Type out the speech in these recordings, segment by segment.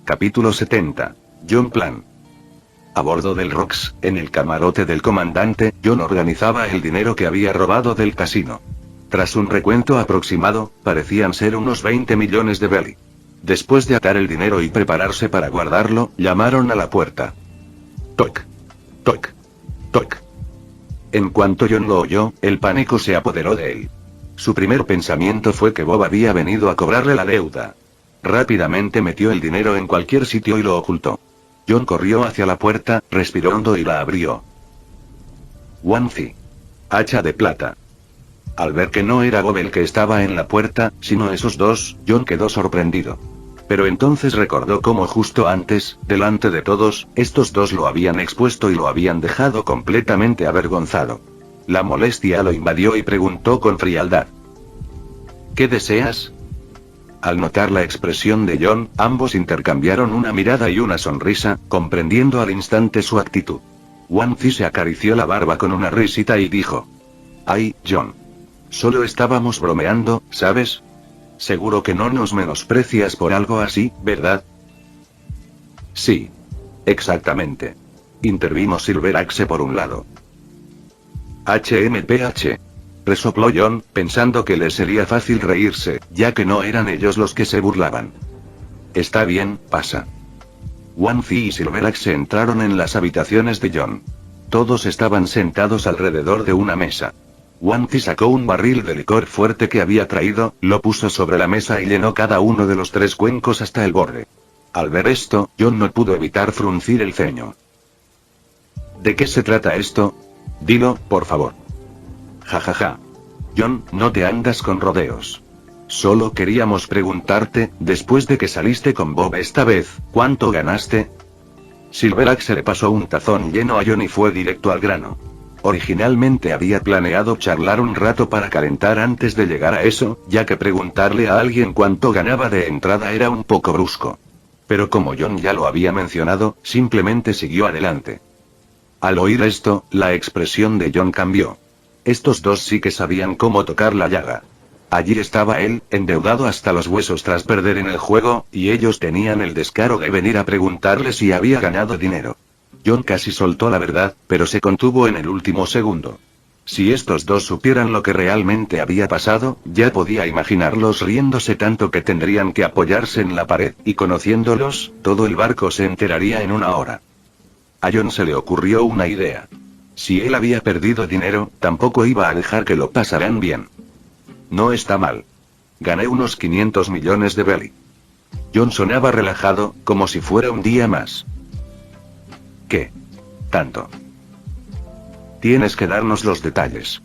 Capítulo 70. John Plan. A bordo del Rox, en el camarote del comandante, John organizaba el dinero que había robado del casino. Tras un recuento aproximado, parecían ser unos 20 millones de belly. Después de atar el dinero y prepararse para guardarlo, llamaron a la puerta. Toc. Toc. Toc. En cuanto John lo oyó, el pánico se apoderó de él. Su primer pensamiento fue que Bob había venido a cobrarle la deuda. Rápidamente metió el dinero en cualquier sitio y lo ocultó. John corrió hacia la puerta, respiró hondo y la abrió. Wanzi. Hacha de plata. Al ver que no era Bob el que estaba en la puerta, sino esos dos, John quedó sorprendido. Pero entonces recordó cómo justo antes, delante de todos, estos dos lo habían expuesto y lo habían dejado completamente avergonzado. La molestia lo invadió y preguntó con frialdad. ¿Qué deseas? Al notar la expresión de John, ambos intercambiaron una mirada y una sonrisa, comprendiendo al instante su actitud. Wanzi se acarició la barba con una risita y dijo. Ay, John. Solo estábamos bromeando, ¿sabes? Seguro que no nos menosprecias por algo así, ¿verdad? Sí. Exactamente. Intervino Silveraxe por un lado. HMPH. Resopló John, pensando que le sería fácil reírse, ya que no eran ellos los que se burlaban. Está bien, pasa. Wanzi y Silveraxe entraron en las habitaciones de John. Todos estaban sentados alrededor de una mesa. Wanzi sacó un barril de licor fuerte que había traído, lo puso sobre la mesa y llenó cada uno de los 3 cuencos hasta el borde. Al ver esto, John no pudo evitar fruncir el ceño. ¿De qué se trata esto? Dilo, por favor. Jajaja. John, no te andas con rodeos. Solo queríamos preguntarte, después de que saliste con Bob esta vez, ¿cuánto ganaste? Silveraxe le pasó un tazón lleno a John y fue directo al grano. Originalmente había planeado charlar un rato para calentar antes de llegar a eso, ya que preguntarle a alguien cuánto ganaba de entrada era un poco brusco. Pero como John ya lo había mencionado, simplemente siguió adelante. Al oír esto, la expresión de John cambió. Estos dos sí que sabían cómo tocar la llaga. Allí estaba él, endeudado hasta los huesos tras perder en el juego, y ellos tenían el descaro de venir a preguntarle si había ganado dinero. John casi soltó la verdad, pero se contuvo en el último segundo. Si estos dos supieran lo que realmente había pasado, ya podía imaginarlos riéndose tanto que tendrían que apoyarse en la pared, y conociéndolos, todo el barco se enteraría en una hora. A John se le ocurrió una idea. Si él había perdido dinero, tampoco iba a dejar que lo pasaran bien. No está mal. Gané unos 500 millones de belly. John sonaba relajado, como si fuera un día más. ¿Qué? ¿Tanto? Tienes que darnos los detalles.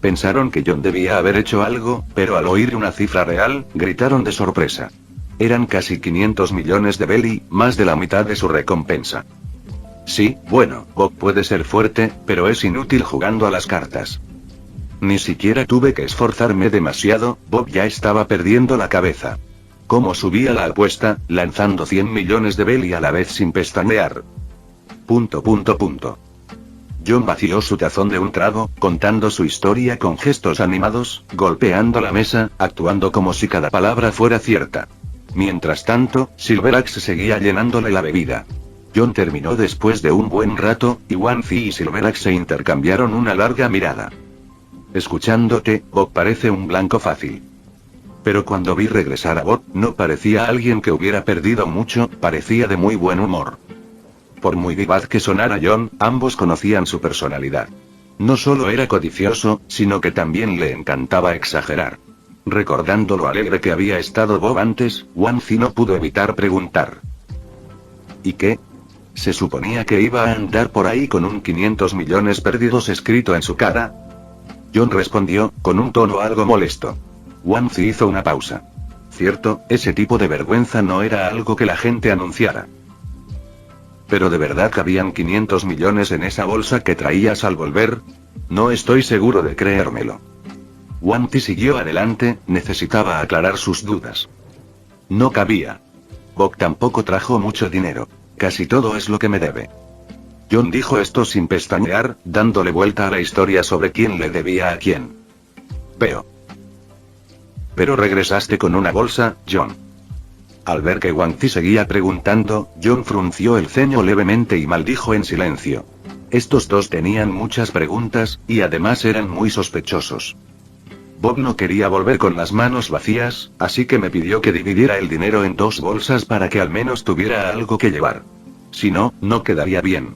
Pensaron que John debía haber hecho algo, pero al oír una cifra real, gritaron de sorpresa. Eran casi 500 millones de belly, más de la mitad de su recompensa. Sí, bueno, Bob puede ser fuerte, pero es inútil jugando a las cartas. Ni siquiera tuve que esforzarme demasiado, Bob ya estaba perdiendo la cabeza. ¿Cómo subía la apuesta, lanzando 100 millones de belly a la vez sin pestañear? ... John vació su tazón de un trago, contando su historia con gestos animados, golpeando la mesa, actuando como si cada palabra fuera cierta. Mientras tanto, Silveraxe seguía llenándole la bebida. John terminó después de un buen rato, y Wanzi y Silveraxe intercambiaron una larga mirada. Escuchándote, Bob parece un blanco fácil. Pero cuando vi regresar a Bob, no parecía alguien que hubiera perdido mucho, parecía de muy buen humor. Por muy vivaz que sonara John, ambos conocían su personalidad. No solo era codicioso, sino que también le encantaba exagerar. Recordando lo alegre que había estado Bob antes, Wanzi no pudo evitar preguntar. ¿Y qué? ¿Se suponía que iba a andar por ahí con un 500 millones perdidos escrito en su cara? John respondió, con un tono algo molesto. Wanzi hizo una pausa. Cierto, ese tipo de vergüenza no era algo que la gente anunciara. ¿Pero de verdad cabían 500 millones en esa bolsa que traías al volver? No estoy seguro de creérmelo. Wanzi siguió adelante, necesitaba aclarar sus dudas. No cabía. Bob tampoco trajo mucho dinero. Casi todo es lo que me debe. John dijo esto sin pestañear, dándole vuelta a la historia sobre quién le debía a quién. Pero regresaste con una bolsa, John. Al ver que Wang Zi seguía preguntando, John frunció el ceño levemente y maldijo en silencio. Estos dos tenían muchas preguntas, y además eran muy sospechosos. Bob no quería volver con las manos vacías, así que me pidió que dividiera el dinero en 2 bolsas para que al menos tuviera algo que llevar. Si no, no quedaría bien.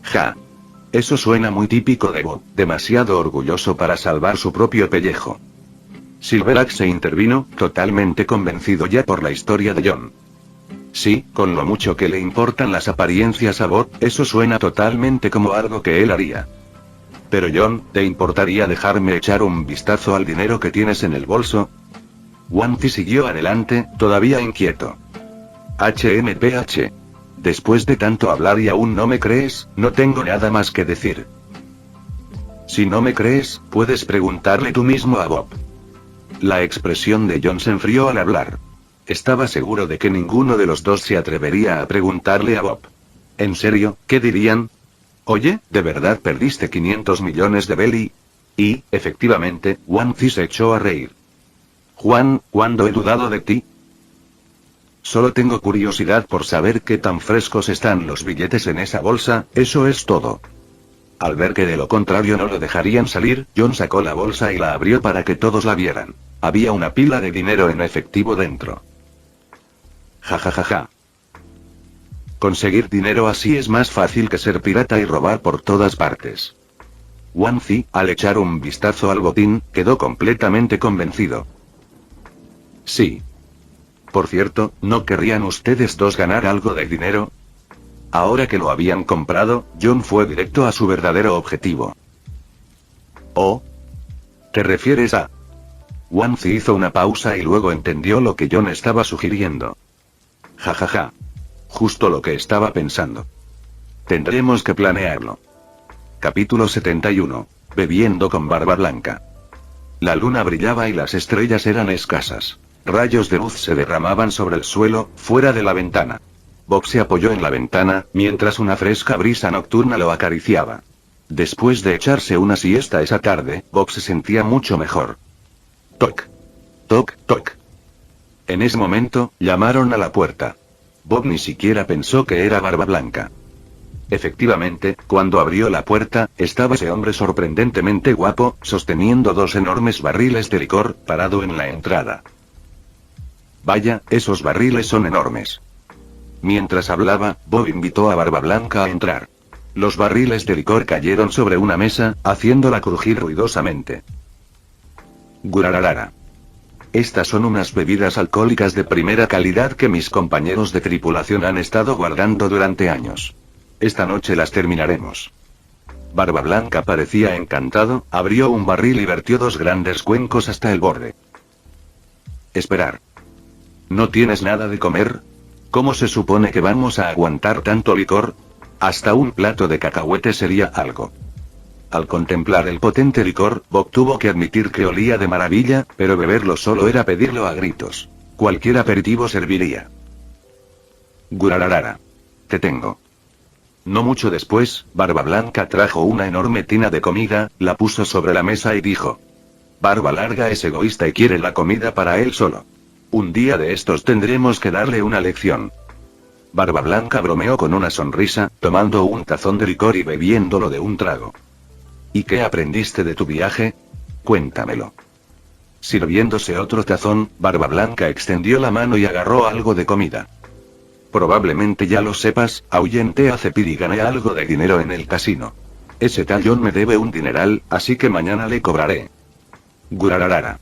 Ja. Eso suena muy típico de Bob, demasiado orgulloso para salvar su propio pellejo. Silverax se intervino, totalmente convencido ya por la historia de John. Sí, con lo mucho que le importan las apariencias a Bob, eso suena totalmente como algo que él haría. Pero John, ¿te importaría dejarme echar un vistazo al dinero que tienes en el bolso? Wang Zi siguió adelante, todavía inquieto. HMPH. Después de tanto hablar y aún no me crees, no tengo nada más que decir. Si no me crees, puedes preguntarle tú mismo a Bob. La expresión de John se enfrió al hablar. Estaba seguro de que ninguno de los dos se atrevería a preguntarle a Bob. ¿En serio, qué dirían? Oye, ¿de verdad perdiste 500 millones de belly? Y, efectivamente, Wang Zi se echó a reír. Juan, ¿cuándo he dudado de ti? Solo tengo curiosidad por saber qué tan frescos están los billetes en esa bolsa, eso es todo. Al ver que de lo contrario no lo dejarían salir, John sacó la bolsa y la abrió para que todos la vieran. Había una pila de dinero en efectivo dentro. Ja ja ja ja. Conseguir dinero así es más fácil que ser pirata y robar por todas partes. Wang Zi, al echar un vistazo al botín, quedó completamente convencido. Sí. Por cierto, ¿no querrían ustedes dos ganar algo de dinero? Ahora que lo habían comprado, John fue directo a su verdadero objetivo. ¿Oh? ¿Te refieres a...? Wang Zi hizo una pausa y luego entendió lo que John estaba sugiriendo. Ja ja ja. Justo lo que estaba pensando. Tendremos que planearlo. Capítulo 71. Bebiendo con Barba Blanca. La luna brillaba y las estrellas eran escasas. Rayos de luz se derramaban sobre el suelo, fuera de la ventana. Bob se apoyó en la ventana, mientras una fresca brisa nocturna lo acariciaba. Después de echarse una siesta esa tarde, Bob se sentía mucho mejor. Toc. Toc, toc. En ese momento, llamaron a la puerta. Bob ni siquiera pensó que era Barba Blanca. Efectivamente, cuando abrió la puerta, estaba ese hombre sorprendentemente guapo, sosteniendo 2 enormes barriles de licor, parado en la entrada. Vaya, esos barriles son enormes. Mientras hablaba, Bob invitó a Barba Blanca a entrar. Los barriles de licor cayeron sobre una mesa, haciéndola crujir ruidosamente. Gurararara. Estas son unas bebidas alcohólicas de primera calidad que mis compañeros de tripulación han estado guardando durante años. Esta noche las terminaremos. Barba Blanca parecía encantado, abrió un barril y vertió 2 grandes cuencos hasta el borde. Esperar. ¿No tienes nada de comer? ¿Cómo se supone que vamos a aguantar tanto licor? Hasta un plato de cacahuete sería algo. Al contemplar el potente licor, Bob tuvo que admitir que olía de maravilla, pero beberlo solo era pedirlo a gritos. Cualquier aperitivo serviría. Gurararara. Te tengo. No mucho después, Barba Blanca trajo una enorme tina de comida, la puso sobre la mesa y dijo. Barba Larga es egoísta y quiere la comida para él solo. Un día de estos tendremos que darle una lección. Barba Blanca bromeó con una sonrisa, tomando un tazón de licor y bebiéndolo de un trago. ¿Y qué aprendiste de tu viaje? Cuéntamelo. Sirviéndose otro tazón, Barba Blanca extendió la mano y agarró algo de comida. Probablemente ya lo sepas, ahuyenté a Cepid y gané algo de dinero en el casino. Ese tallón me debe un dineral, así que mañana le cobraré. Gurararara.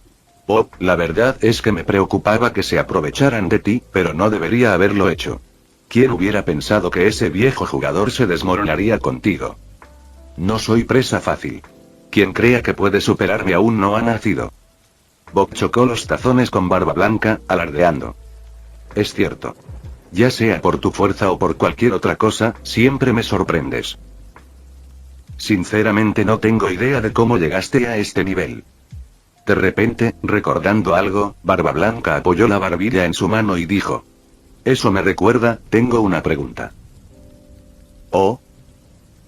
Bob, la verdad es que me preocupaba que se aprovecharan de ti, pero no debería haberlo hecho. ¿Quién hubiera pensado que ese viejo jugador se desmoronaría contigo? No soy presa fácil. Quien crea que puede superarme aún no ha nacido. Bob chocó los tazones con Barba Blanca, alardeando. Es cierto. Ya sea por tu fuerza o por cualquier otra cosa, siempre me sorprendes. Sinceramente no tengo idea de cómo llegaste a este nivel. De repente, recordando algo, Barba Blanca apoyó la barbilla en su mano y dijo. Eso me recuerda, tengo una pregunta. ¿Oh?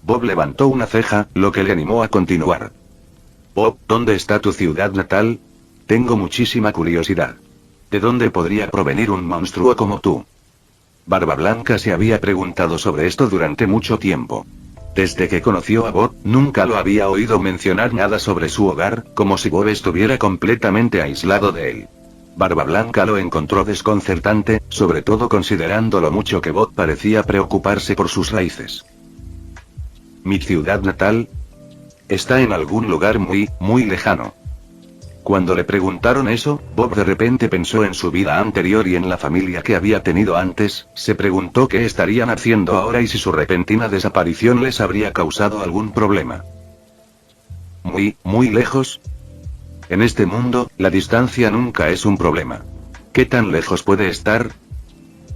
Bob levantó una ceja, lo que le animó a continuar. Bob, ¿dónde está tu ciudad natal? Tengo muchísima curiosidad. ¿De dónde podría provenir un monstruo como tú? Barba Blanca se había preguntado sobre esto durante mucho tiempo. Desde que conoció a Bob, nunca lo había oído mencionar nada sobre su hogar, como si Bob estuviera completamente aislado de él. Barba Blanca lo encontró desconcertante, sobre todo considerando lo mucho que Bob parecía preocuparse por sus raíces. ¿Mi ciudad natal? Está en algún lugar muy, muy lejano. Cuando le preguntaron eso, Bob de repente pensó en su vida anterior y en la familia que había tenido antes, se preguntó qué estarían haciendo ahora y si su repentina desaparición les habría causado algún problema. ¿Muy, muy lejos? En este mundo, la distancia nunca es un problema. ¿Qué tan lejos puede estar?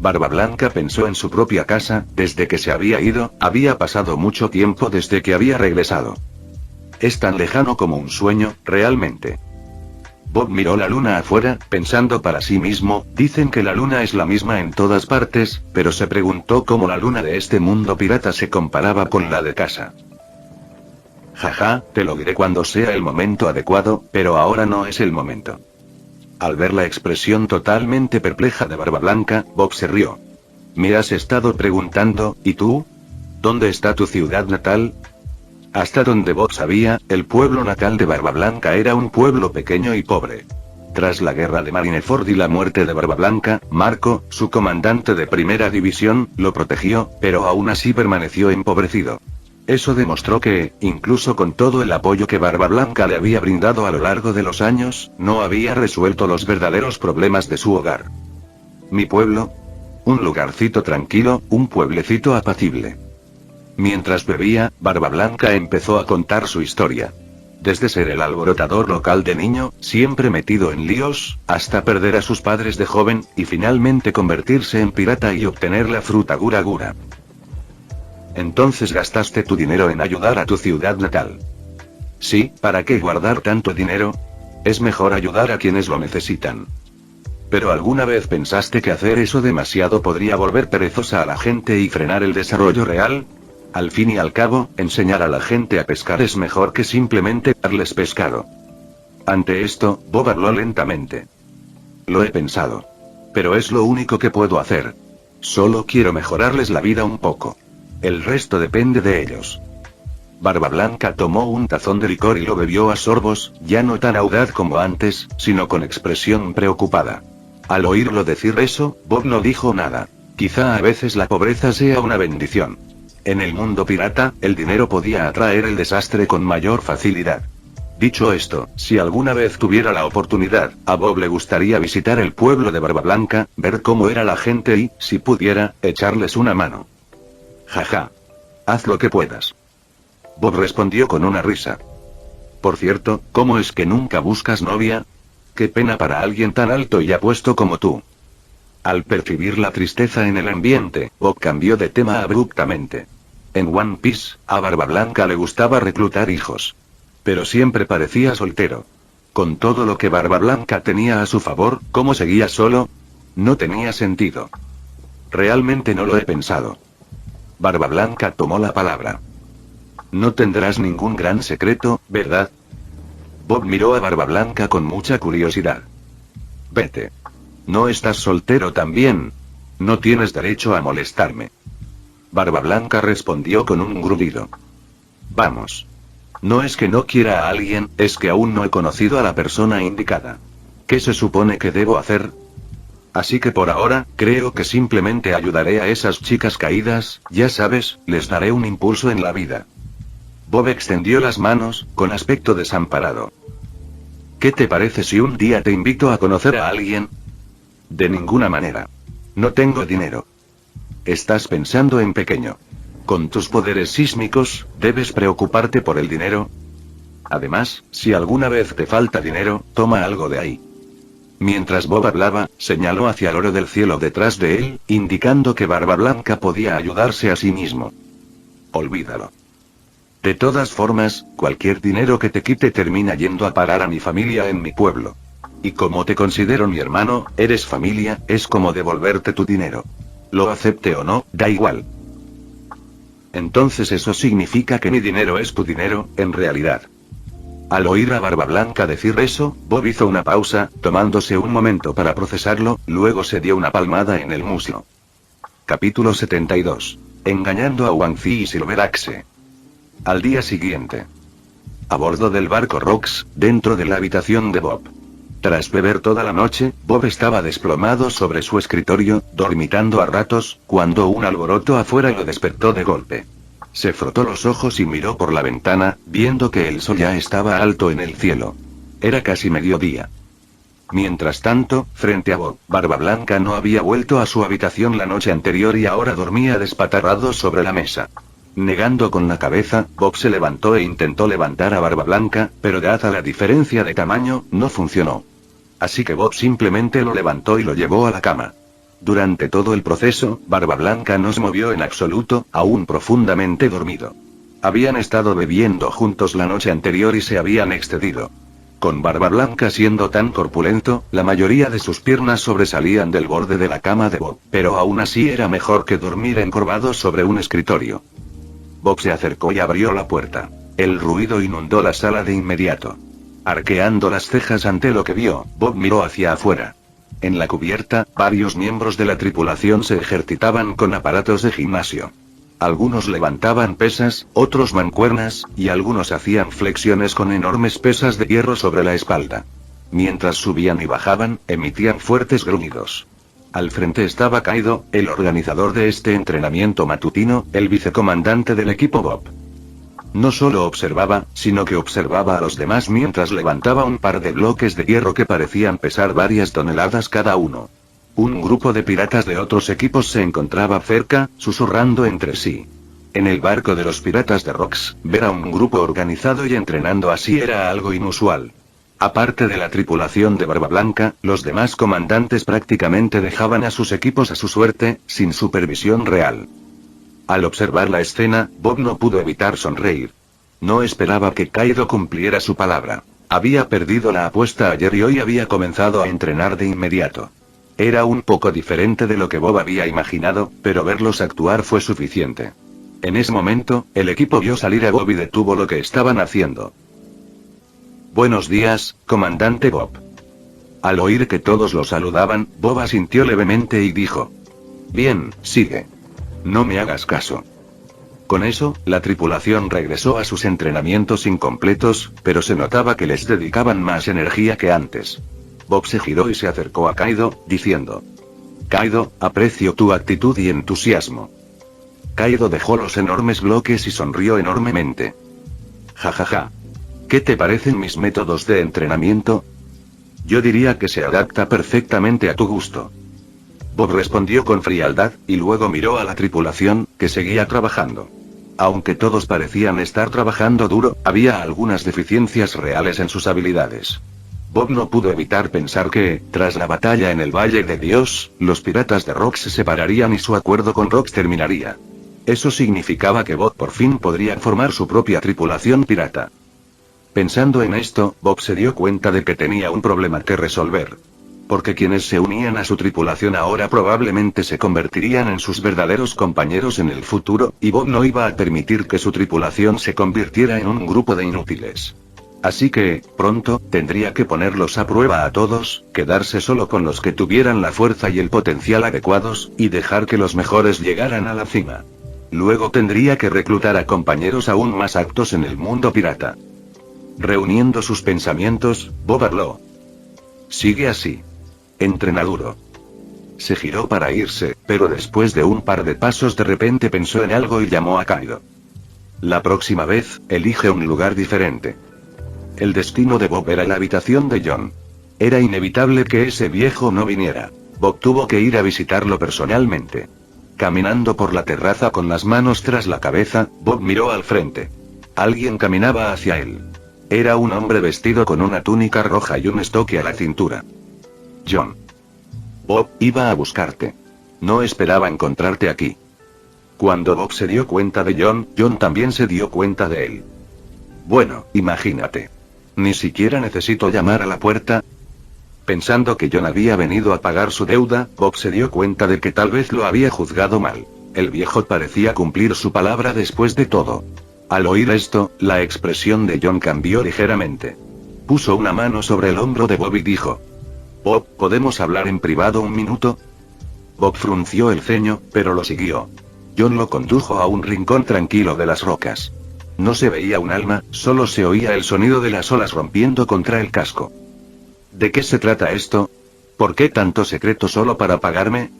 Barba Blanca pensó en su propia casa, desde que se había ido, había pasado mucho tiempo desde que había regresado. Es tan lejano como un sueño, realmente. Bob miró la luna afuera, pensando para sí mismo, dicen que la luna es la misma en todas partes, pero se preguntó cómo la luna de este mundo pirata se comparaba con la de casa. Jaja, te lo diré cuando sea el momento adecuado, pero ahora no es el momento. Al ver la expresión totalmente perpleja de Barba Blanca, Bob se rió. Me has estado preguntando, ¿y tú? ¿Dónde está tu ciudad natal? Hasta donde Bob sabía, el pueblo natal de Barba Blanca era un pueblo pequeño y pobre. Tras la guerra de Marineford y la muerte de Barba Blanca, Marco, su comandante de primera división, lo protegió, pero aún así permaneció empobrecido. Eso demostró que, incluso con todo el apoyo que Barba Blanca le había brindado a lo largo de los años, no había resuelto los verdaderos problemas de su hogar. Mi pueblo. Un lugarcito tranquilo, un pueblecito apacible. Mientras bebía, Barba Blanca empezó a contar su historia. Desde ser el alborotador local de niño, siempre metido en líos, hasta perder a sus padres de joven, y finalmente convertirse en pirata y obtener la fruta Gura Gura. Entonces gastaste tu dinero en ayudar a tu ciudad natal. Sí, ¿para qué guardar tanto dinero? Es mejor ayudar a quienes lo necesitan. ¿Pero alguna vez pensaste que hacer eso demasiado podría volver perezosa a la gente y frenar el desarrollo real? Al fin y al cabo, enseñar a la gente a pescar es mejor que simplemente darles pescado. Ante esto, Bob habló lentamente. Lo he pensado. Pero es lo único que puedo hacer. Solo quiero mejorarles la vida un poco. El resto depende de ellos. Barba Blanca tomó un tazón de licor y lo bebió a sorbos, ya no tan audaz como antes, sino con expresión preocupada. Al oírlo decir eso, Bob no dijo nada. Quizá a veces la pobreza sea una bendición. En el mundo pirata, el dinero podía atraer el desastre con mayor facilidad. Dicho esto, si alguna vez tuviera la oportunidad, a Bob le gustaría visitar el pueblo de Barba Blanca, ver cómo era la gente y, si pudiera, echarles una mano. Jaja. Haz lo que puedas. Bob respondió con una risa. Por cierto, ¿cómo es que nunca buscas novia? Qué pena para alguien tan alto y apuesto como tú. Al percibir la tristeza en el ambiente, Bob cambió de tema abruptamente. En One Piece, a Barba Blanca le gustaba reclutar hijos. Pero siempre parecía soltero. Con todo lo que Barba Blanca tenía a su favor, ¿cómo seguía solo? No tenía sentido. Realmente no lo he pensado. Barba Blanca tomó la palabra. No tendrás ningún gran secreto, ¿verdad? Bob miró a Barba Blanca con mucha curiosidad. Vete. ¿No estás soltero también? No tienes derecho a molestarme. Barba Blanca respondió con un gruñido. Vamos. No es que no quiera a alguien, es que aún no he conocido a la persona indicada. ¿Qué se supone que debo hacer? Así que por ahora, creo que simplemente ayudaré a esas chicas caídas, ya sabes, les daré un impulso en la vida. Bob extendió las manos, con aspecto desamparado. ¿Qué te parece si un día te invito a conocer a alguien? De ninguna manera. No tengo dinero. Estás pensando en pequeño. Con tus poderes sísmicos, ¿debes preocuparte por el dinero? Además, si alguna vez te falta dinero, toma algo de ahí. Mientras Bob hablaba, señaló hacia el oro del cielo detrás de él, indicando que Barba Blanca podía ayudarse a sí mismo. Olvídalo. De todas formas, cualquier dinero que te quite termina yendo a parar a mi familia en mi pueblo. Y como te considero mi hermano, eres familia, es como devolverte tu dinero. Lo acepte o no, da igual. Entonces eso significa que mi dinero es tu dinero, en realidad. Al oír a Barba Blanca decir eso, Bob hizo una pausa, tomándose un momento para procesarlo, luego se dio una palmada en el muslo. Capítulo 72. Engañando a Wang Zi y Silver Axe. Al día siguiente. A bordo del barco Rox, dentro de la habitación de Bob. Tras beber toda la noche, Bob estaba desplomado sobre su escritorio, dormitando a ratos, cuando un alboroto afuera lo despertó de golpe. Se frotó los ojos y miró por la ventana, viendo que el sol ya estaba alto en el cielo. Era casi mediodía. Mientras tanto, frente a Bob, Barba Blanca no había vuelto a su habitación la noche anterior y ahora dormía despatarrado sobre la mesa. Negando con la cabeza, Bob se levantó e intentó levantar a Barba Blanca, pero dada la diferencia de tamaño, no funcionó. Así que Bob simplemente lo levantó y lo llevó a la cama. Durante todo el proceso, Barba Blanca no se movió en absoluto, aún profundamente dormido. Habían estado bebiendo juntos la noche anterior y se habían excedido. Con Barba Blanca siendo tan corpulento, la mayoría de sus piernas sobresalían del borde de la cama de Bob, pero aún así era mejor que dormir encorvado sobre un escritorio. Bob se acercó y abrió la puerta. El ruido inundó la sala de inmediato. Arqueando las cejas ante lo que vio, Bob miró hacia afuera. En la cubierta, varios miembros de la tripulación se ejercitaban con aparatos de gimnasio. Algunos levantaban pesas, otros mancuernas, y algunos hacían flexiones con enormes pesas de hierro sobre la espalda. Mientras subían y bajaban, emitían fuertes gruñidos. Al frente estaba Kaido, el organizador de este entrenamiento matutino, el vicecomandante del equipo Bob. No solo observaba, sino que observaba a los demás mientras levantaba un par de bloques de hierro que parecían pesar varias toneladas cada uno. Un grupo de piratas de otros equipos se encontraba cerca, susurrando entre sí. En el barco de los piratas de Rox, ver a un grupo organizado y entrenando así era algo inusual. Aparte de la tripulación de Barba Blanca, los demás comandantes prácticamente dejaban a sus equipos a su suerte, sin supervisión real. Al observar la escena, Bob no pudo evitar sonreír. No esperaba que Kaido cumpliera su palabra. Había perdido la apuesta ayer y hoy había comenzado a entrenar de inmediato. Era un poco diferente de lo que Bob había imaginado, pero verlos actuar fue suficiente. En ese momento, el equipo vio salir a Bob y detuvo lo que estaban haciendo. Buenos días, comandante Bob. Al oír que todos lo saludaban, Bob asintió levemente y dijo: Bien, sigue. No me hagas caso. Con eso, la tripulación regresó a sus entrenamientos incompletos, pero se notaba que les dedicaban más energía que antes. Bob se giró y se acercó a Kaido, diciendo: Kaido, aprecio tu actitud y entusiasmo. Kaido dejó los enormes bloques y sonrió enormemente. Jajaja. ¿Qué te parecen mis métodos de entrenamiento? Yo diría que se adapta perfectamente a tu gusto. Bob respondió con frialdad, y luego miró a la tripulación, que seguía trabajando. Aunque todos parecían estar trabajando duro, había algunas deficiencias reales en sus habilidades. Bob no pudo evitar pensar que, tras la batalla en el Valle de Dios, los piratas de Rox se separarían y su acuerdo con Rox terminaría. Eso significaba que Bob por fin podría formar su propia tripulación pirata. Pensando en esto, Bob se dio cuenta de que tenía un problema que resolver. Porque quienes se unían a su tripulación ahora probablemente se convertirían en sus verdaderos compañeros en el futuro, y Bob no iba a permitir que su tripulación se convirtiera en un grupo de inútiles. Así que, pronto, tendría que ponerlos a prueba a todos, quedarse solo con los que tuvieran la fuerza y el potencial adecuados, y dejar que los mejores llegaran a la cima. Luego tendría que reclutar a compañeros aún más aptos en el mundo pirata. Reuniendo sus pensamientos, Bob habló. Sigue así. Entrena duro. Se giró para irse, pero después de un par de pasos de repente pensó en algo y llamó a Kaido. La próxima vez, elige un lugar diferente. El destino de Bob era la habitación de John. Era inevitable que ese viejo no viniera. Bob tuvo que ir a visitarlo personalmente. Caminando por la terraza con las manos tras la cabeza, Bob miró al frente. Alguien caminaba hacia él. Era un hombre vestido con una túnica roja y un estoque a la cintura. John. Bob, iba a buscarte. No esperaba encontrarte aquí. Cuando Bob se dio cuenta de John, John también se dio cuenta de él. Bueno, imagínate. Ni siquiera necesito llamar a la puerta. Pensando que John había venido a pagar su deuda, Bob se dio cuenta de que tal vez lo había juzgado mal. El viejo parecía cumplir su palabra después de todo. Al oír esto, la expresión de John cambió ligeramente. Puso una mano sobre el hombro de Bob y dijo: Bob, ¿podemos hablar en privado un minuto? Bob frunció el ceño, pero lo siguió. John lo condujo a un rincón tranquilo de las rocas. No se veía un alma, solo se oía el sonido de las olas rompiendo contra el casco. ¿De qué se trata esto? ¿Por qué tanto secreto solo para pagarme?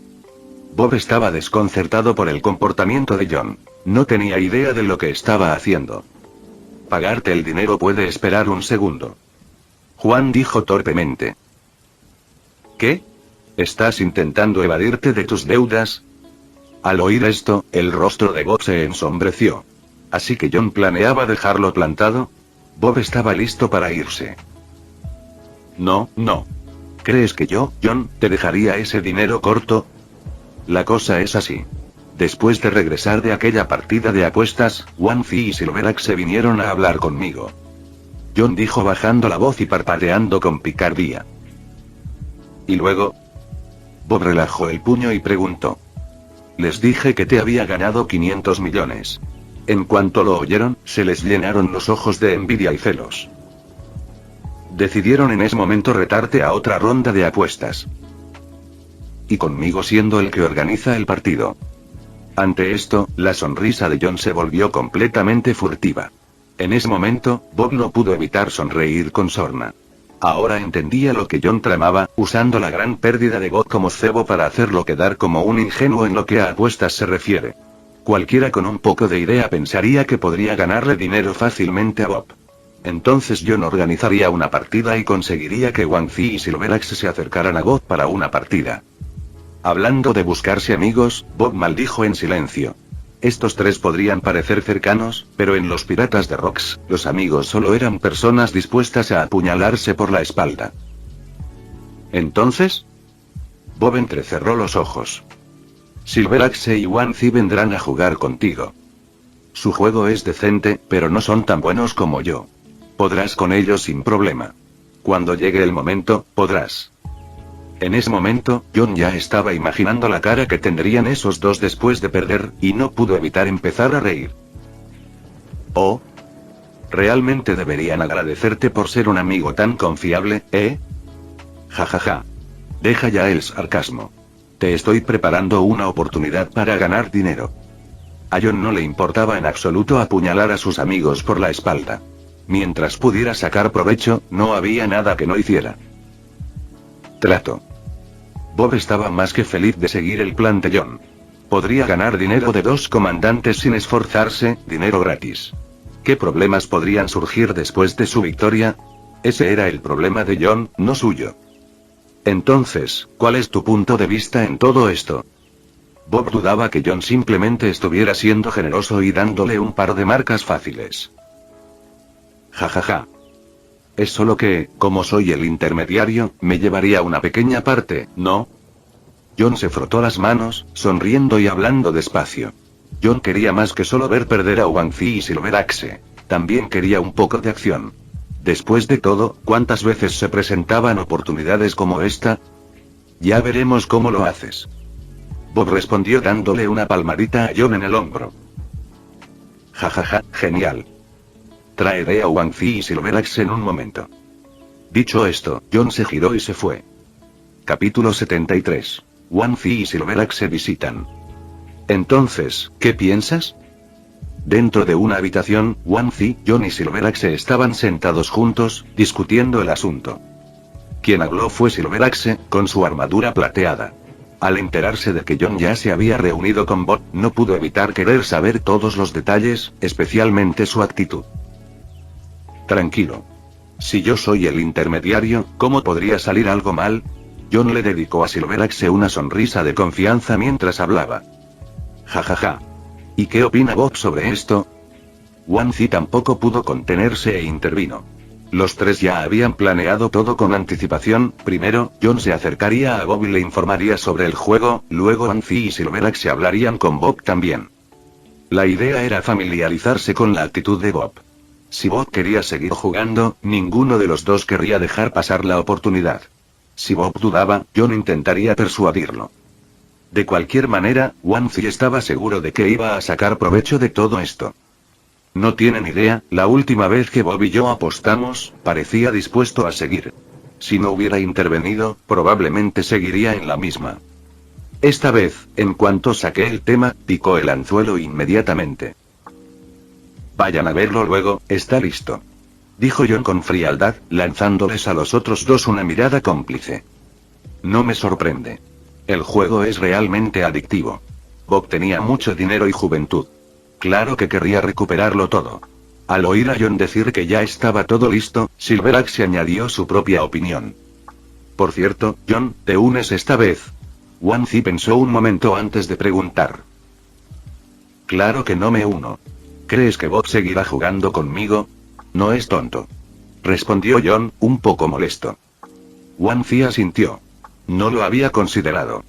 Bob estaba desconcertado por el comportamiento de John. No tenía idea de lo que estaba haciendo. Pagarte el dinero puede esperar un segundo. Juan dijo torpemente. ¿Qué? ¿Estás intentando evadirte de tus deudas? Al oír esto, el rostro de Bob se ensombreció. ¿Así que John planeaba dejarlo plantado? Bob estaba listo para irse. No, no. ¿Crees que yo, John, te dejaría ese dinero corto? La cosa es así. Después de regresar de aquella partida de apuestas, Wanzi y Silverax se vinieron a hablar conmigo. John dijo bajando la voz y parpadeando con picardía. ¿Y luego? Bob relajó el puño y preguntó. Les dije que te había ganado 500 millones. En cuanto lo oyeron, se les llenaron los ojos de envidia y celos. Decidieron en ese momento retarte a otra ronda de apuestas. Y conmigo siendo el que organiza el partido. Ante esto, la sonrisa de John se volvió completamente furtiva. En ese momento, Bob no pudo evitar sonreír con sorna. Ahora entendía lo que John tramaba, usando la gran pérdida de Bob como cebo para hacerlo quedar como un ingenuo en lo que a apuestas se refiere. Cualquiera con un poco de idea pensaría que podría ganarle dinero fácilmente a Bob. Entonces John organizaría una partida y conseguiría que Wanzi y Silverax se acercaran a Bob para una partida. Hablando de buscarse amigos, Bob maldijo en silencio. Estos tres podrían parecer cercanos, pero en los Piratas de Rocks, los amigos solo eran personas dispuestas a apuñalarse por la espalda. ¿Entonces? Bob entrecerró los ojos. Silverax y Wanzi vendrán a jugar contigo. Su juego es decente, pero no son tan buenos como yo. Podrás con ellos sin problema. Cuando llegue el momento, podrás. En ese momento, John ya estaba imaginando la cara que tendrían esos dos después de perder, y no pudo evitar empezar a reír. Oh. Realmente deberían agradecerte por ser un amigo tan confiable, ¿eh? Jajaja. Deja ya el sarcasmo. Te estoy preparando una oportunidad para ganar dinero. A John no le importaba en absoluto apuñalar a sus amigos por la espalda. Mientras pudiera sacar provecho, no había nada que no hiciera. Trato. Bob estaba más que feliz de seguir el plan de John. Podría ganar dinero de dos comandantes sin esforzarse, dinero gratis. ¿Qué problemas podrían surgir después de su victoria? Ese era el problema de John, no suyo. Entonces, ¿cuál es tu punto de vista en todo esto? Bob dudaba que John simplemente estuviera siendo generoso y dándole un par de marcas fáciles. Jajaja. Es solo que, como soy el intermediario, me llevaría una pequeña parte, ¿no? John se frotó las manos, sonriendo y hablando despacio. John quería más que solo ver perder a Wanzi y Silverax. También quería un poco de acción. Después de todo, ¿cuántas veces se presentaban oportunidades como esta? Ya veremos cómo lo haces. Bob respondió dándole una palmadita a John en el hombro. Jajaja, genial. Traeré a Wanzi y Silverax en un momento. Dicho esto, John se giró y se fue. Capítulo 73. Wanzi y Silverax se visitan. Entonces, ¿qué piensas? Dentro de una habitación, Wanzi, John y Silverax estaban sentados juntos, discutiendo el asunto. Quien habló fue Silverax, con su armadura plateada. Al enterarse de que John ya se había reunido con Bob, no pudo evitar querer saber todos los detalles, especialmente su actitud. Tranquilo. Si yo soy el intermediario, ¿cómo podría salir algo mal? John le dedicó a Silverax una sonrisa de confianza mientras hablaba. Jajaja. ¿Y qué opina Bob sobre esto? Wanzi tampoco pudo contenerse e intervino. Los tres ya habían planeado todo con anticipación. Primero, John se acercaría a Bob y le informaría sobre el juego, luego Wanzi y Silverax se hablarían con Bob también. La idea era familiarizarse con la actitud de Bob. Si Bob quería seguir jugando, ninguno de los dos querría dejar pasar la oportunidad. Si Bob dudaba, John intentaría persuadirlo. De cualquier manera, Wanzi estaba seguro de que iba a sacar provecho de todo esto. No tienen idea, la última vez que Bob y yo apostamos, parecía dispuesto a seguir. Si no hubiera intervenido, probablemente seguiría en la misma. Esta vez, en cuanto saqué el tema, picó el anzuelo inmediatamente. Vayan a verlo luego, está listo. Dijo John con frialdad, lanzándoles a los otros dos una mirada cómplice. No me sorprende. El juego es realmente adictivo. Bob tenía mucho dinero y juventud. Claro que querría recuperarlo todo. Al oír a John decir que ya estaba todo listo, Silverax añadió su propia opinión. Por cierto, John, ¿te unes esta vez? Wan Zi pensó un momento antes de preguntar. Claro que no me uno. ¿Crees que Bob seguirá jugando conmigo? No es tonto. Respondió John, un poco molesto. Wan Zi asintió. No lo había considerado.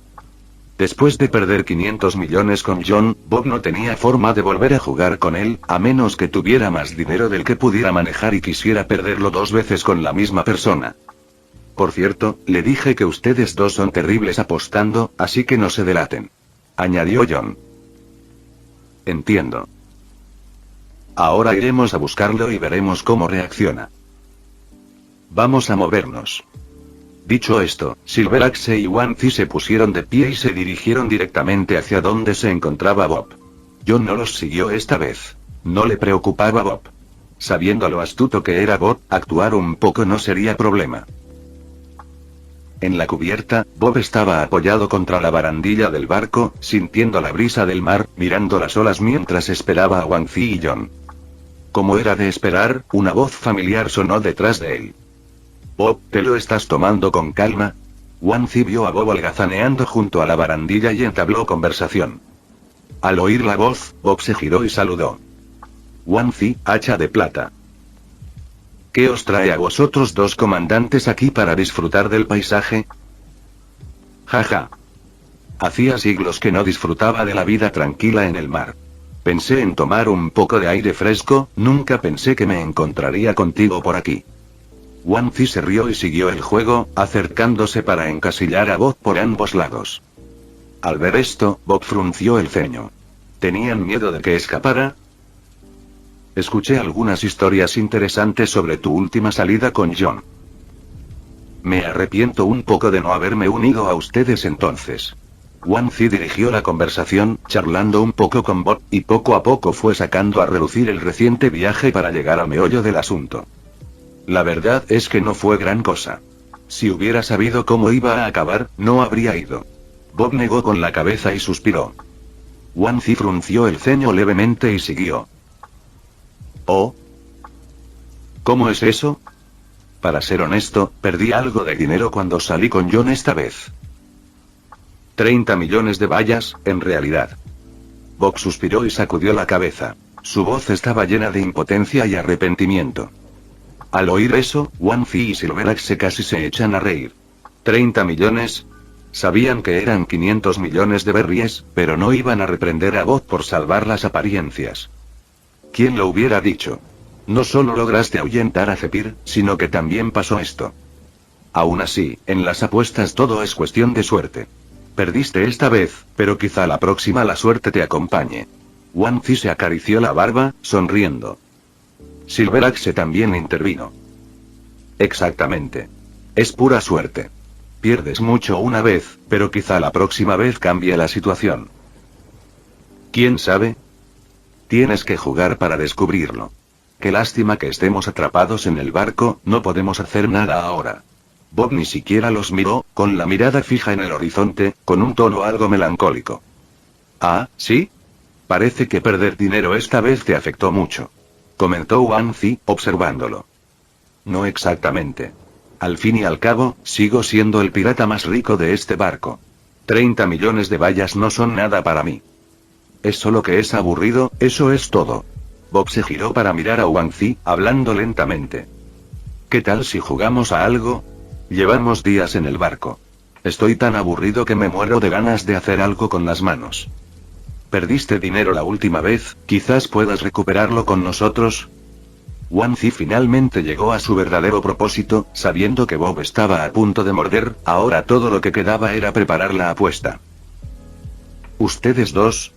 Después de perder 500 millones con John, Bob no tenía forma de volver a jugar con él, a menos que tuviera más dinero del que pudiera manejar y quisiera perderlo 2 veces con la misma persona. Por cierto, le dije que ustedes dos son terribles apostando, así que no se delaten. Añadió John. Entiendo. Ahora iremos a buscarlo y veremos cómo reacciona. Vamos a movernos. Dicho esto, Silverax y Wan Zi se pusieron de pie y se dirigieron directamente hacia donde se encontraba Bob. John no los siguió esta vez. No le preocupaba Bob. Sabiendo lo astuto que era Bob, actuar un poco no sería problema. En la cubierta, Bob estaba apoyado contra la barandilla del barco, sintiendo la brisa del mar, mirando las olas mientras esperaba a Wan Zi y John. Como era de esperar, una voz familiar sonó detrás de él. Bob, ¿te lo estás tomando con calma? Wan Zi vio a Bob holgazaneando junto a la barandilla y entabló conversación. Al oír la voz, Bob se giró y saludó. Wan Zi, hacha de plata. ¿Qué os trae a vosotros dos comandantes aquí para disfrutar del paisaje? Jaja. Hacía siglos que no disfrutaba de la vida tranquila en el mar. Pensé en tomar un poco de aire fresco, nunca pensé que me encontraría contigo por aquí. Wan Zi se rió y siguió el juego, acercándose para encasillar a Bob por ambos lados. Al ver esto, Bob frunció el ceño. ¿Tenían miedo de que escapara? Escuché algunas historias interesantes sobre tu última salida con John. Me arrepiento un poco de no haberme unido a ustedes entonces. Wan Zi dirigió la conversación, charlando un poco con Bob, y poco a poco fue sacando a relucir el reciente viaje para llegar al meollo del asunto. La verdad es que no fue gran cosa. Si hubiera sabido cómo iba a acabar, no habría ido. Bob negó con la cabeza y suspiró. Wan Zi frunció el ceño levemente y siguió. ¿Oh? ¿Cómo es eso? Para ser honesto, perdí algo de dinero cuando salí con John esta vez. 30 millones de bayas, en realidad. Bob suspiró y sacudió la cabeza. Su voz estaba llena de impotencia y arrepentimiento. Al oír eso, Wan Zi y Silverax casi se echan a reír. ¿30 millones? Sabían que eran 500 millones de berries, pero no iban a reprender a Bob por salvar las apariencias. ¿Quién lo hubiera dicho? No solo lograste ahuyentar a Zephyr, sino que también pasó esto. Aún así, en las apuestas todo es cuestión de suerte. Perdiste esta vez, pero quizá la próxima la suerte te acompañe. Wan Zi se acarició la barba, sonriendo. Silverax también intervino. Exactamente. Es pura suerte. Pierdes mucho una vez, pero quizá la próxima vez cambie la situación. ¿Quién sabe? Tienes que jugar para descubrirlo. Qué lástima que estemos atrapados en el barco, no podemos hacer nada ahora. Bob ni siquiera los miró, con la mirada fija en el horizonte, con un tono algo melancólico. Ah, ¿sí? Parece que perder dinero esta vez te afectó mucho. Comentó Wan Zi, observándolo. No exactamente. Al fin y al cabo, sigo siendo el pirata más rico de este barco. 30 millones de bayas no son nada para mí. Es solo que es aburrido, eso es todo. Bob se giró para mirar a Wan Zi, hablando lentamente. ¿Qué tal si jugamos a algo? Llevamos días en el barco. Estoy tan aburrido que me muero de ganas de hacer algo con las manos. Perdiste dinero la última vez, quizás puedas recuperarlo con nosotros. Wan Zi finalmente llegó a su verdadero propósito, sabiendo que Bob estaba a punto de morder, ahora todo lo que quedaba era preparar la apuesta. ¿Ustedes dos?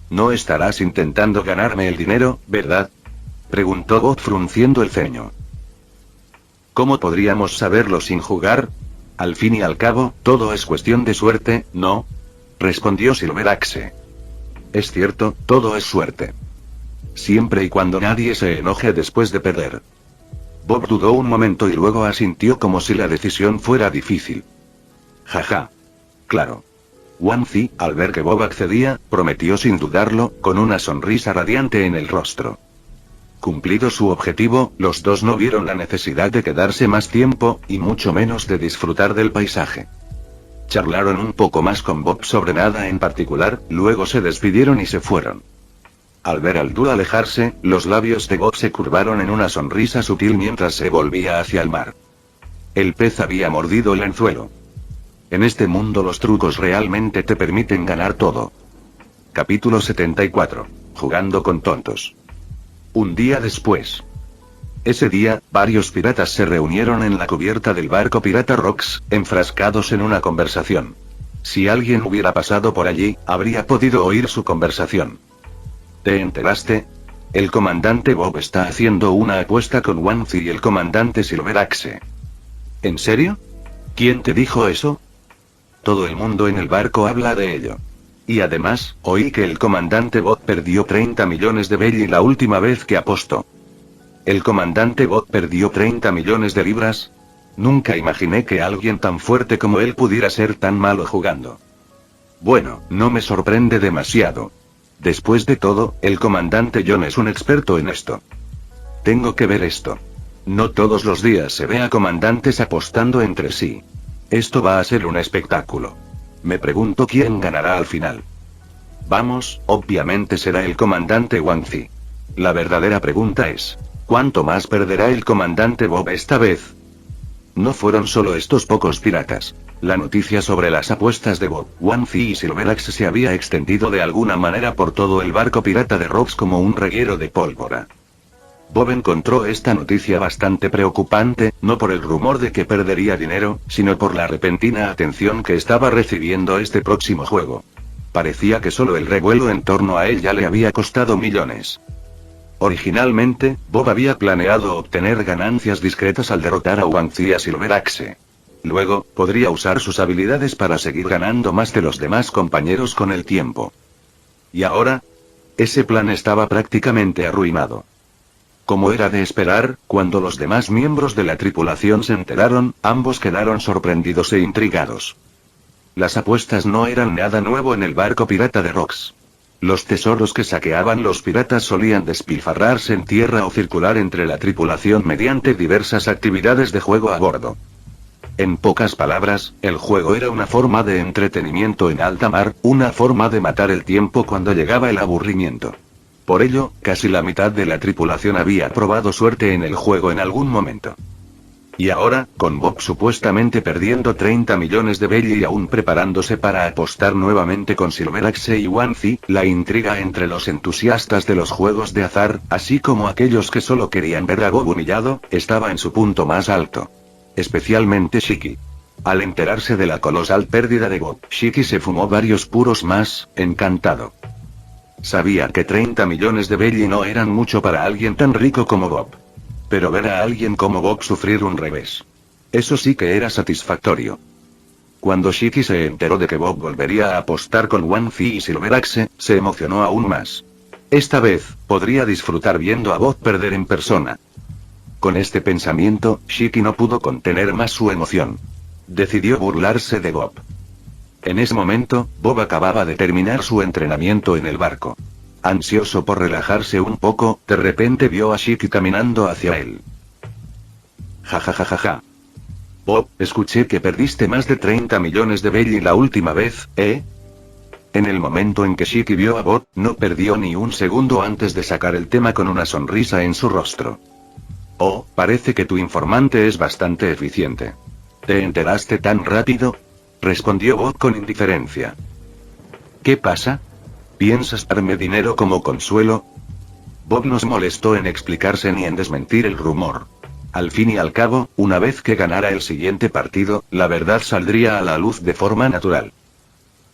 No estarás intentando ganarme el dinero, ¿verdad? Preguntó Bob frunciendo el ceño. ¿Cómo podríamos saberlo sin jugar? Al fin y al cabo, todo es cuestión de suerte, ¿no? Respondió Silveraxe. Es cierto, todo es suerte. Siempre y cuando nadie se enoje después de perder. Bob dudó un momento y luego asintió como si la decisión fuera difícil. Jaja. Claro. Wang Zi, al ver que Bob accedía, prometió sin dudarlo, con una sonrisa radiante en el rostro. Cumplido su objetivo, los dos no vieron la necesidad de quedarse más tiempo, y mucho menos de disfrutar del paisaje. Charlaron un poco más con Bob sobre nada en particular, luego se despidieron y se fueron. Al ver al dúo alejarse, los labios de Bob se curvaron en una sonrisa sutil mientras se volvía hacia el mar. El pez había mordido el anzuelo. En este mundo los trucos realmente te permiten ganar todo. Capítulo 74. Jugando con tontos. Un día después. Ese día, varios piratas se reunieron en la cubierta del barco Pirata Rocks, enfrascados en una conversación. Si alguien hubiera pasado por allí, habría podido oír su conversación. ¿Te enteraste? El comandante Bob está haciendo una apuesta con Wang Zi y el comandante Silveraxe. ¿En serio? ¿Quién te dijo eso? Todo el mundo en el barco habla de ello. Y además, oí que el comandante Bob perdió 30 millones de belli la última vez que apostó. ¿El comandante Bob perdió 30 millones de libras? Nunca imaginé que alguien tan fuerte como él pudiera ser tan malo jugando. Bueno, no me sorprende demasiado. Después de todo, el comandante John es un experto en esto. Tengo que ver esto. No todos los días se ve a comandantes apostando entre sí. Esto va a ser un espectáculo. Me pregunto quién ganará al final. Vamos, obviamente será el comandante Wang Zi. La verdadera pregunta es, ¿cuánto más perderá el comandante Bob esta vez? No fueron solo estos pocos piratas. La noticia sobre las apuestas de Bob, Wang Zi y Silveraxe se había extendido de alguna manera por todo el barco pirata de Rocks como un reguero de pólvora. Bob encontró esta noticia bastante preocupante, no por el rumor de que perdería dinero, sino por la repentina atención que estaba recibiendo este próximo juego. Parecía que solo el revuelo en torno a él ya le había costado millones. Originalmente, Bob había planeado obtener ganancias discretas al derrotar a Wang Zi y a Silveraxe. Luego, podría usar sus habilidades para seguir ganando más de los demás compañeros con el tiempo. ¿Y ahora? Ese plan estaba prácticamente arruinado. Como era de esperar, cuando los demás miembros de la tripulación se enteraron, ambos quedaron sorprendidos e intrigados. Las apuestas no eran nada nuevo en el barco pirata de Rocks. Los tesoros que saqueaban los piratas solían despilfarrarse en tierra o circular entre la tripulación mediante diversas actividades de juego a bordo. En pocas palabras, el juego era una forma de entretenimiento en alta mar, una forma de matar el tiempo cuando llegaba el aburrimiento. Por ello, casi la mitad de la tripulación había probado suerte en el juego en algún momento. Y ahora, con Bob supuestamente perdiendo 30 millones de belli y aún preparándose para apostar nuevamente con Silveraxe y Wang Zi, la intriga entre los entusiastas de los juegos de azar, así como aquellos que solo querían ver a Bob humillado, estaba en su punto más alto. Especialmente Shiki. Al enterarse de la colosal pérdida de Bob, Shiki se fumó varios puros más, encantado. Sabía que 30 millones de belli no eran mucho para alguien tan rico como Bob. Pero ver a alguien como Bob sufrir un revés. Eso sí que era satisfactorio. Cuando Shiki se enteró de que Bob volvería a apostar con Wang Zi y Silveraxe, se emocionó aún más. Esta vez, podría disfrutar viendo a Bob perder en persona. Con este pensamiento, Shiki no pudo contener más su emoción. Decidió burlarse de Bob. En ese momento, Bob acababa de terminar su entrenamiento en el barco. Ansioso por relajarse un poco, de repente vio a Shiki caminando hacia él. Ja. Bob, escuché que perdiste más de 30 millones de belli la última vez, ¿eh? En el momento en que Shiki vio a Bob, no perdió ni un segundo antes de sacar el tema con una sonrisa en su rostro. Oh, parece que tu informante es bastante eficiente. ¿Te enteraste tan rápido? Respondió Bob con indiferencia. ¿Qué pasa? ¿Piensas darme dinero como consuelo? Bob no se molestó en explicarse ni en desmentir el rumor. Al fin y al cabo, una vez que ganara el siguiente partido, la verdad saldría a la luz de forma natural.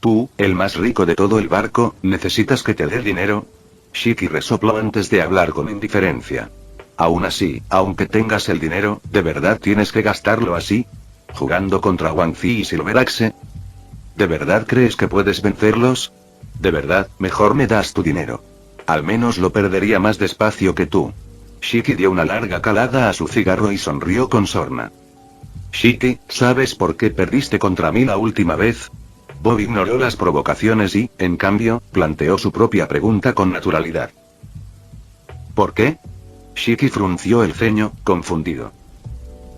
Tú, el más rico de todo el barco, ¿necesitas que te dé dinero? Shiki resopló antes de hablar con indiferencia. Aún así, aunque tengas el dinero, ¿de verdad tienes que gastarlo así? ¿Jugando contra Wang Zi y Silver Axe? ¿De verdad crees que puedes vencerlos? De verdad, mejor me das tu dinero. Al menos lo perdería más despacio que tú. Shiki dio una larga calada a su cigarro y sonrió con sorna. Shiki, ¿sabes por qué perdiste contra mí la última vez? Bob ignoró las provocaciones y, en cambio, planteó su propia pregunta con naturalidad. ¿Por qué? Shiki frunció el ceño, confundido.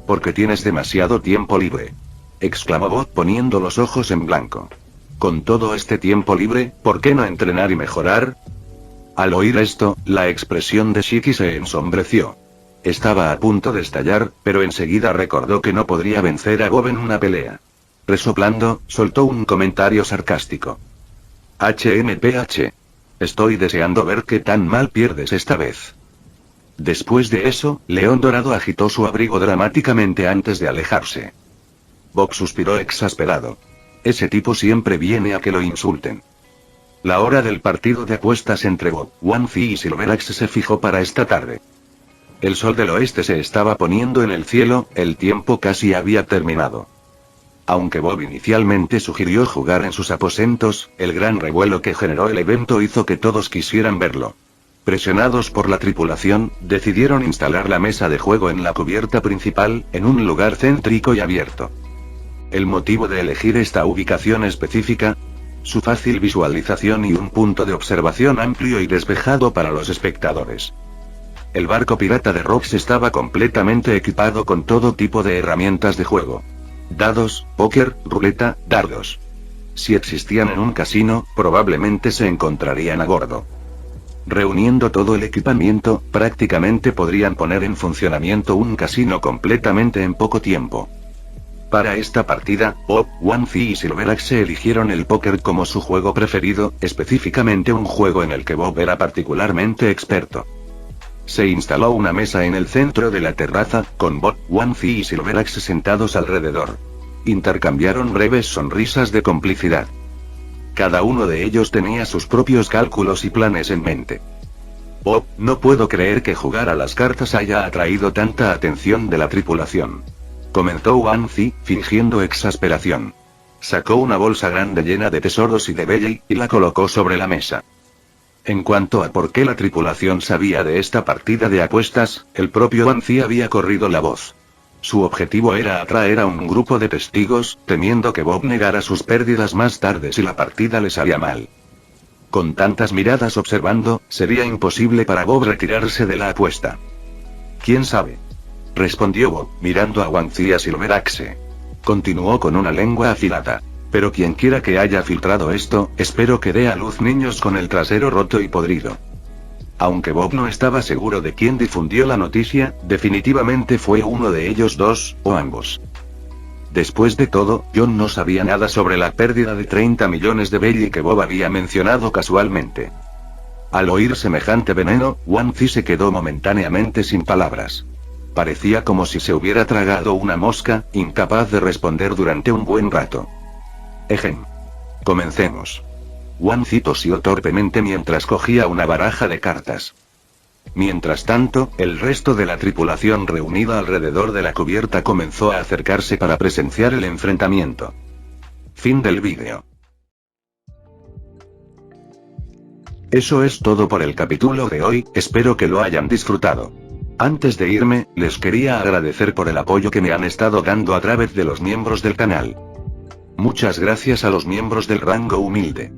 Porque tienes demasiado tiempo libre, exclamó Bob poniendo los ojos en blanco. Con todo este tiempo libre, ¿por qué no entrenar y mejorar? Al oír esto, la expresión de Shiki se ensombreció. Estaba a punto de estallar, pero enseguida recordó que no podría vencer a Bob en una pelea. Resoplando, soltó un comentario sarcástico. HMPH. Estoy deseando ver qué tan mal pierdes esta vez. Después de eso, León Dorado agitó su abrigo dramáticamente antes de alejarse. Bob suspiró exasperado. Ese tipo siempre viene a que lo insulten. La hora del partido de apuestas entre Bob, Wang Zi y Silver Axe se fijó para esta tarde. El sol del oeste se estaba poniendo en el cielo, el tiempo casi había terminado. Aunque Bob inicialmente sugirió jugar en sus aposentos, el gran revuelo que generó el evento hizo que todos quisieran verlo. Presionados por la tripulación, decidieron instalar la mesa de juego en la cubierta principal, en un lugar céntrico y abierto. El motivo de elegir esta ubicación específica: su fácil visualización y un punto de observación amplio y despejado para los espectadores. El barco pirata de Rox estaba completamente equipado con todo tipo de herramientas de juego. Dados, póker, ruleta, dardos. Si existían en un casino, probablemente se encontrarían a bordo. Reuniendo todo el equipamiento, prácticamente podrían poner en funcionamiento un casino completamente en poco tiempo. Para esta partida, Bob, Wang Zi y Silver Axe eligieron el póker como su juego preferido, específicamente un juego en el que Bob era particularmente experto. Se instaló una mesa en el centro de la terraza, con Bob, Wang Zi y Silver Axe sentados alrededor. Intercambiaron breves sonrisas de complicidad. Cada uno de ellos tenía sus propios cálculos y planes en mente. Bob, no puedo creer que jugar a las cartas haya atraído tanta atención de la tripulación, comentó Wang Zi, fingiendo exasperación. Sacó una bolsa grande llena de tesoros y de belly, y la colocó sobre la mesa. En cuanto a por qué la tripulación sabía de esta partida de apuestas, el propio Wang Zi había corrido la voz. Su objetivo era atraer a un grupo de testigos, temiendo que Bob negara sus pérdidas más tarde si la partida le salía mal. Con tantas miradas observando, sería imposible para Bob retirarse de la apuesta. ¿Quién sabe?, respondió Bob, mirando a Wang Zi y a Silver Axe. Continuó con una lengua afilada. Pero quienquiera que haya filtrado esto, espero que dé a luz niños con el trasero roto y podrido. Aunque Bob no estaba seguro de quién difundió la noticia, definitivamente fue uno de ellos dos, o ambos. Después de todo, John no sabía nada sobre la pérdida de 30 millones de belly que Bob había mencionado casualmente. Al oír semejante veneno, Wang Zi se quedó momentáneamente sin palabras. Parecía como si se hubiera tragado una mosca, incapaz de responder durante un buen rato. Ejem. Comencemos. Wang Zi tosió torpemente mientras cogía una baraja de cartas. Mientras tanto, el resto de la tripulación reunida alrededor de la cubierta comenzó a acercarse para presenciar el enfrentamiento. Fin del vídeo. Eso es todo por el capítulo de hoy, espero que lo hayan disfrutado. Antes de irme, les quería agradecer por el apoyo que me han estado dando a través de los miembros del canal. Muchas gracias a los miembros del rango humilde.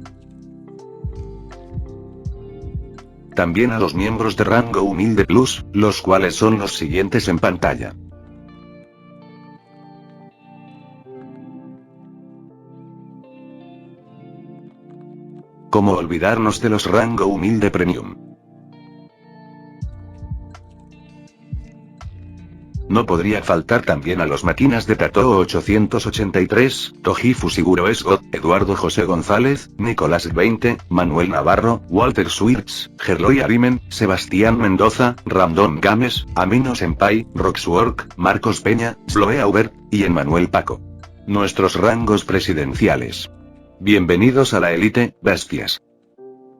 También a los miembros de rango humilde plus, los cuales son los siguientes en pantalla. ¿Cómo olvidarnos de los rango humilde premium? No podría faltar también a los máquinas de Tato 883, Toji Fusiguro Esgot, Eduardo José González, Nicolás 20, Manuel Navarro, Walter Swirtz, Gerloy Arimen, Sebastián Mendoza, Random Games, Amino Senpai, Roxwork, Marcos Peña, Sloe Aubert, y Emmanuel Paco. Nuestros rangos presidenciales. Bienvenidos a la élite, bestias.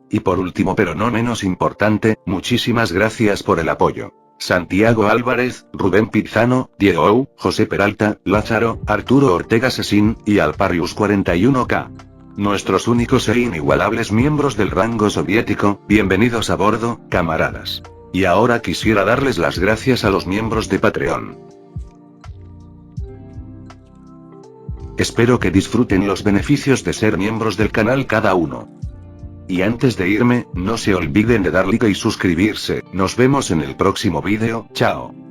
Y por último pero no menos importante, muchísimas gracias por el apoyo. Santiago Álvarez, Rubén Pizano, Diego Ou, José Peralta, Lázaro, Arturo Ortega Sesín, y Alparius 41K. Nuestros únicos e inigualables miembros del rango soviético, bienvenidos a bordo, camaradas. Y ahora quisiera darles las gracias a los miembros de Patreon. Espero que disfruten los beneficios de ser miembros del canal cada uno. Y antes de irme, no se olviden de dar like y suscribirse. Nos vemos en el próximo vídeo, chao.